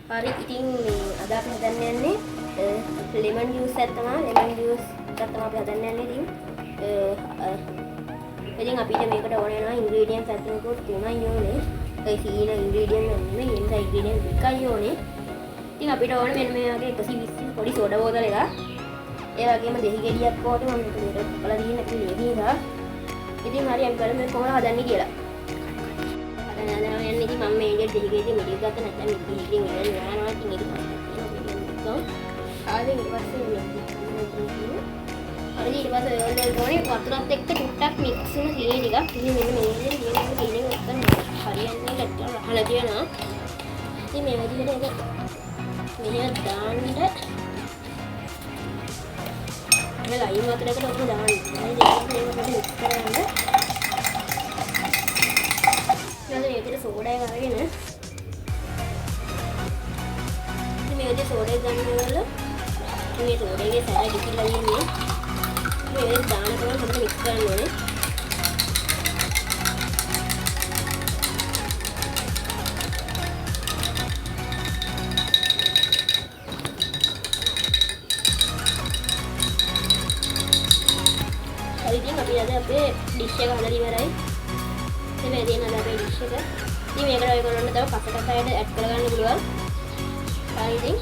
හරි ඉතින් මේ අද අපි හදන්න යන්නේ ලෙමන් ජූස් එකක් තමයි. ලෙමන් ජූස් එකක් තමයි අපි හදන්න යන්නේ. ඉතින් අපිට මේකට ඕන වෙනවා ඉන්ග්‍රීඩියන්ට්ස් අතනකොට 3යි ඕනේ. ඒ සීන ඉන්ග්‍රීඩියන්ට් නෙමෙයි එන්න ඉන්ග්‍රීඩියන්ට් 2යි ඕනේ. ඉතින් අපිට ඕන මෙන්න මේ වගේ 120 පොඩි සෝඩා බෝතල එකක්. ඒ වගේම දෙහි ගෙඩියක් ඕනේ මම මේකට කපලා දීන්න අපි ලේබිලා. ඉතින් හරි අපි බලමු මේ කොහොමද හදන්නේ කියලා. හදනවා යන්නේ ඉතින් මම මේ දෙහි ගෙඩිය මිඩි ගත්ත නැත්නම් මිඩි ගෙඩිය මෙහෙම යනවා. ඉතින් ඒක ආයෙත් ඊට පස්සේ හරි ඊට පස්සේ ඔයගොල්ලෝ ඕනේ වතුරත් එක්ක ටුට්ටක් මික්ස් වෙන සීනි ටිකක්. ඉතින් මෙන්න මේ සීනි ඔක්කොම හරියන්නේ ගැටලා රහලා තියෙනවා. ඉතින් මේ විදිහට ඒක මෙහෙම දාන්න මේ ලයිම් වතුරකට ඔක්කොම දාන්න. හරි මේකට මික්ස් කරන්න. ඊළඟට මේ විදිහට සෝඩා එක අරගෙන ඉතින් මේ විදිහට සෝඩා එක ගන්නවල මේ සෝඩා එකේ සැර ගිහිල්ලා ඉන්නේ. මේ දාන කරලා හොඳට මික්ස් කරන්න ඕනේ. හරි ඉතින් අපි අද අපේ ඩිෂ් එක හදලා ඉවරයි. මේ තියෙන අද අපේ ඩිෂ් එක. ඉතින් මේකට ඔයගොල්ලන්ට තව කසකසයට ඇඩ් කරගන්න පුළුවන්. හරි ඉතින්